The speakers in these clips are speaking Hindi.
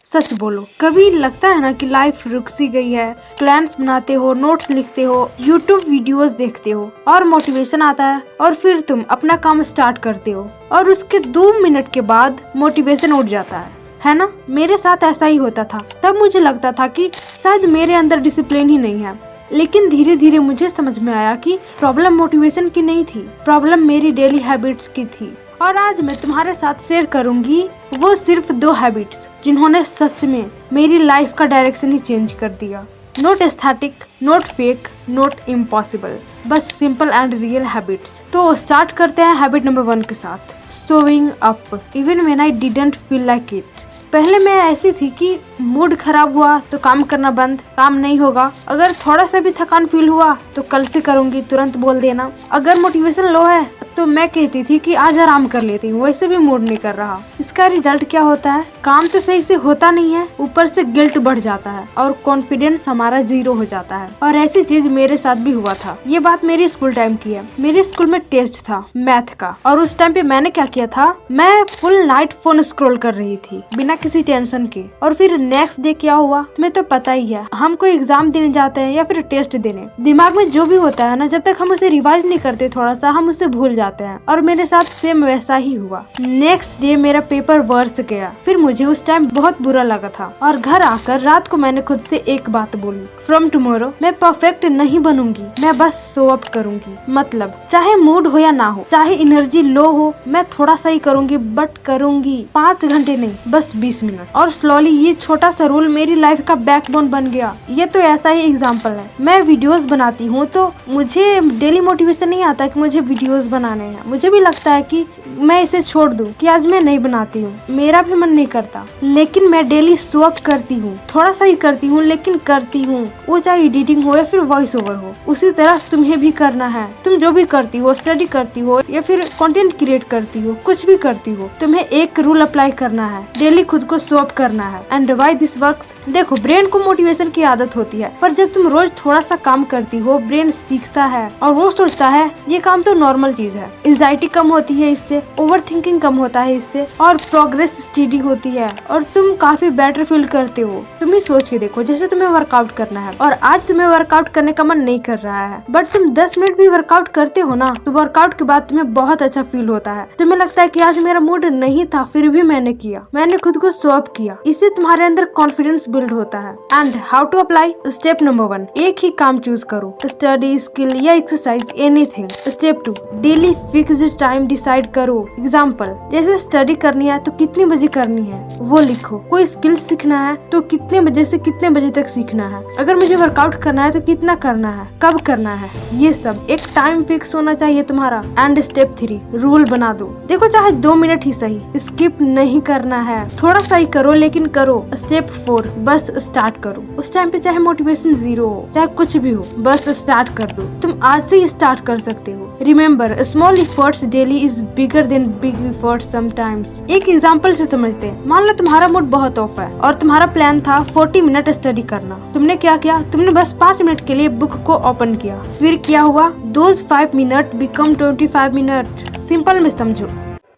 सच बोलो, कभी लगता है ना कि लाइफ रुक सी गई है। प्लान्स बनाते हो, नोट्स लिखते हो, यूट्यूब वीडियोस देखते हो और मोटिवेशन आता है और फिर तुम अपना काम स्टार्ट करते हो और उसके 2 मिनट के बाद मोटिवेशन उठ जाता है ना। मेरे साथ ऐसा ही होता था। तब मुझे लगता था कि शायद मेरे अंदर डिसिप्लिन ही नहीं है, लेकिन धीरे धीरे मुझे समझ में आया कि प्रॉब्लम मोटिवेशन की नहीं थी, प्रॉब्लम मेरी डेली हैबिट्स की थी। और आज मैं तुम्हारे साथ शेयर करूंगी वो सिर्फ 2 हैबिट्स जिन्होंने सच में मेरी लाइफ का डायरेक्शन ही चेंज कर दिया। Not aesthetic, not fake, not impossible, बस सिंपल एंड रियल हैबिट्स। तो स्टार्ट करते हैं हैबिट नंबर 1 के साथ, showing up even when I didn't feel like it. पहले मैं ऐसी थी कि मूड खराब हुआ तो काम करना बंद, काम नहीं होगा। अगर थोड़ा सा भी थकान फील हुआ तो कल से करूंगी, तुरंत बोल देना। अगर मोटिवेशन लो है तो मैं कहती थी कि आज आराम कर लेती हूँ, वैसे भी मूड नहीं कर रहा। इसका रिजल्ट क्या होता है? काम तो सही से होता नहीं है, ऊपर से गिल्ट बढ़ जाता है और कॉन्फिडेंस हमारा 0 हो जाता है। और ऐसी चीज मेरे साथ भी हुआ था। ये बात मेरी स्कूल टाइम की है। मेरे स्कूल में टेस्ट था मैथ का और उस टाइम पे मैंने क्या किया था, मैं फुल नाइट फोन स्क्रॉल कर रही थी बिना किसी टेंशन के। और फिर नेक्स्ट डे क्या हुआ तुम्हें तो पता ही है। हम कोई एग्जाम देने जाते हैं या फिर टेस्ट देने, दिमाग में जो भी होता है ना, जब तक हम उसे रिवाइज नहीं करते थोड़ा सा, हम उसे भूल जाते हैं। और मेरे साथ सेम वैसा ही हुआ। नेक्स्ट डे मेरा पेपर वर्स गया। फिर मुझे उस टाइम बहुत बुरा लगा था और घर आकर रात को मैंने खुद से एक बात बोली, फ्रॉम टुमारो मैं परफेक्ट नहीं बनूंगी, मैं बस शो अप करूंगी। मतलब चाहे मूड हो या ना हो, चाहे एनर्जी लो हो, मैं थोड़ा सा ही करूंगी, बट करूंगी। 5 घंटे नहीं, बस 20 मिनट। और स्लोली ये छोटा सा रूल मेरी लाइफ का बैकबोन बन गया। ये तो ऐसा ही एग्जाम्पल है। मैं वीडियोस बनाती हूँ तो मुझे डेली मोटिवेशन नहीं आता कि मुझे वीडियोस बनाने हैं। मुझे भी लगता है कि मैं इसे छोड़ दूं, कि आज मैं नहीं बनाती हूँ, मेरा भी मन नहीं करता, लेकिन मैं डेली शो अप करती हूँ। थोड़ा सा ही करती हूँ, लेकिन करती हूँ। वो चाहे एडिटिंग हो या फिर वॉइस ओवर हो। उसी तरह तुम्हें भी करना है। तुम जो भी करती हो, स्टडी करती हो या फिर कंटेंट क्रिएट करती हो, कुछ भी करती हो, तुम्हें एक रूल अप्लाई करना है, डेली खुद को शो अप करना है। And why this works? देखो, ब्रेन को मोटिवेशन की आदत होती है, पर जब तुम रोज थोड़ा सा काम करती हो, ब्रेन सीखता है और वो सोचता है ये काम तो नॉर्मल चीज है। एंजाइटी कम होती है इससे, ओवर थिंकिंग कम होता है इससे, और प्रोग्रेस स्टेडी होती है और तुम काफी बेटर फील करते हो। तुम ही सोच के देखो, जैसे तुम्हें वर्कआउट करना है और आज तुम्हें वर्कआउट करने का मन नहीं कर रहा है, बट तुम 10 मिनट भी वर्कआउट करते हो ना, तो वर्कआउट के बाद तुम्हें बहुत अच्छा फील होता है। तुम्हें लगता है कि आज मेरा मूड नहीं था, फिर भी मैंने किया, मैंने खुद को शो अप किया। इससे तुम्हारे अंदर कॉन्फिडेंस बिल्ड होता है। And how to apply? Step number 1, एक ही काम चूज करो, स्टडी, स्किल या exercise, anything. Step 2, daily fixed time decide करो। एग्जाम्पल, जैसे स्टडी करनी है तो कितने बजे करनी है वो लिखो। कोई स्किल सीखना है तो कितने बजे से कितने बजे तक सीखना है। अगर मुझे वर्कआउट करना है तो कितना करना है, कब करना है, ये सब एक टाइम फिक्स होना चाहिए तुम्हारा। एंड स्टेप 3, रूल बना दो। देखो, चाहे 2 मिनट ही सही, स्किप नहीं करना है, थोड़ा सा ही करो, लेकिन करो। स्टेप 4, बस स्टार्ट करो। उस टाइम पे चाहे मोटिवेशन 0 हो, चाहे कुछ भी हो, बस स्टार्ट कर दो। तुम आज से ही स्टार्ट कर सकते हो। Remember, small efforts daily is bigger than big efforts sometimes. एक एग्जांपल से समझते हैं। मान लो तुम्हारा मूड बहुत ऑफ है और तुम्हारा प्लान था 40 मिनट स्टडी करना। तुमने क्या किया? तुमने बस 5 मिनट के लिए बुक को ओपन किया। फिर क्या हुआ? Those 5 minute become 25 minute. Simple में समझो,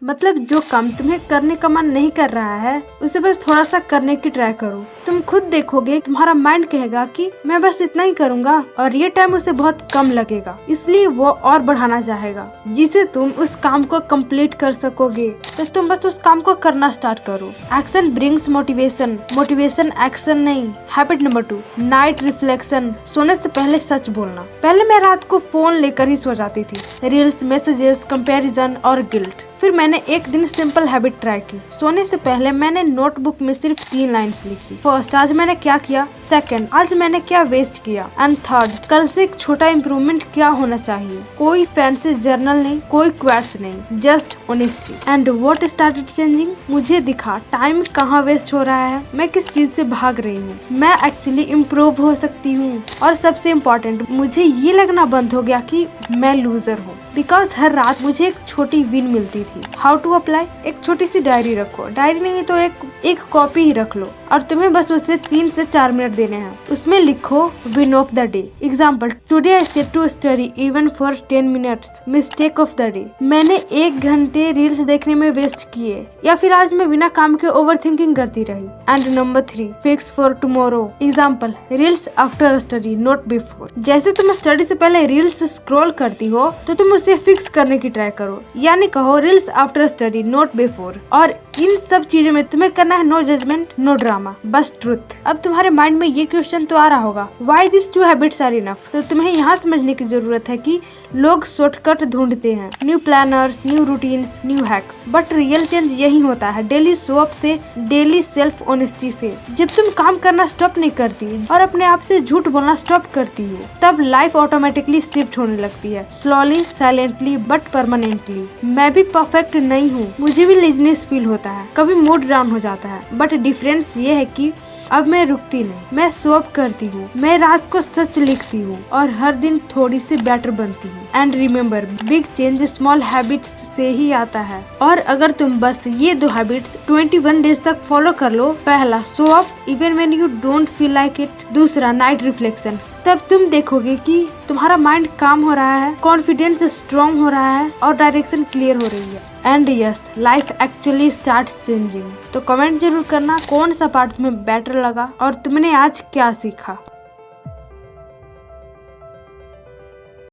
मतलब जो काम तुम्हें करने का मन नहीं कर रहा है, उसे बस थोड़ा सा करने की ट्राई करो। तुम खुद देखोगे, तुम्हारा माइंड कहेगा कि मैं बस इतना ही करूंगा, और ये टाइम उसे बहुत कम लगेगा, इसलिए वो और बढ़ाना चाहेगा, जिसे तुम उस काम को कंप्लीट कर सकोगे। तो तुम बस उस काम को करना स्टार्ट करो। Action brings motivation, motivation action नहीं। Habit number 2, night reflection. सोने से पहले सच बोलना। पहले मैं रात को फोन लेकर ही सो जाती थी, रील्स, मैसेजेस, कंपैरिजन और गिल्ट। फिर मैंने एक दिन सिंपल हैबिट ट्राई की। सोने से पहले मैंने नोटबुक में सिर्फ 3 लाइन्स लिखी। फर्स्ट, आज मैंने क्या किया। सेकंड, आज मैंने क्या वेस्ट किया। एंड थर्ड, कल से एक छोटा इम्प्रूवमेंट क्या होना चाहिए। कोई फैंसी जर्नल नहीं, कोई क्वेट्स नहीं, just honesty. And what started changing? मुझे दिखा टाइम कहाँ वेस्ट हो रहा है, मैं किस चीज से भाग रही हूँ, मैं एक्चुअली इम्प्रूव हो सकती हूँ। और सबसे इम्पोर्टेंट, मुझे ये लगना बंद हो गया कि मैं लूजर हूँ, बिकॉज हर रात मुझे एक छोटी विन मिलती थी। How to apply? एक छोटी सी डायरी रखो। डायरी नहीं तो एक कॉपी ही रख लो। और तुम्हें बस उसे 3 से 4 मिनट देने हैं। उसमें लिखो win of the day. Example, today I set to study even for 10 minutes, mistake of the day. मैंने 1 घंटे रील्स देखने में वेस्ट किए, या फिर आज मैं बिना काम के ओवर थिंकिंग करती रही। And number 3, fix for tomorrow. Example, reels after study not before. जैसे तुम स्टडी से पहले रील्स स्क्रॉल करती हो तो तुम उसे फिक्स करने की ट्राई करो, यानी कहो reels after study not before. और इन सब चीजों में तुम्हें करना है नो जजमेंट, नो ड्रामा, बस ट्रुथ। अब तुम्हारे माइंड में ये क्वेश्चन तो आ रहा होगा, why this 2 habits are enough? तो तुम्हें यहाँ समझने की जरूरत है कि लोग शॉर्टकट ढूंढते हैं, new planners, new routines, new hacks, but real change यही होता है डेली शो अप से, डेली सेल्फ ऑनेस्टी से। जब तुम काम करना स्टॉप नहीं करती और अपने आप से झूठ बोलना स्टॉप करती हो, तब लाइफ ऑटोमेटिकली शिफ्ट होने लगती है, स्लोली, साइलेंटली बट परमानेंटली। मैं भी परफेक्ट नहीं हूँ, मुझे भी लेजीनेस फील होता है, कभी मूड डाउन हो जाता है, बट डिफरेंस ये है कि अब मैं रुकती नहीं, मैं स्वैप करती हूँ, मैं रात को सच लिखती हूँ और हर दिन थोड़ी सी बेटर बनती हूँ। And remember, big change small habits से ही आता है। और अगर तुम बस ये 2 हैबिट्स 21 डेज तक फॉलो कर लो, पहला show up even when you don't feel like it, दूसरा नाइट रिफ्लेक्शन, तब तुम देखोगे कि तुम्हारा माइंड काम हो रहा है, कॉन्फिडेंस स्ट्रॉन्ग हो रहा है और डायरेक्शन क्लियर हो रही है। And yes, life actually starts changing. तो कमेंट जरूर करना कौन सा पार्ट तुम्हें बेटर लगा और तुमने आज क्या सीखा।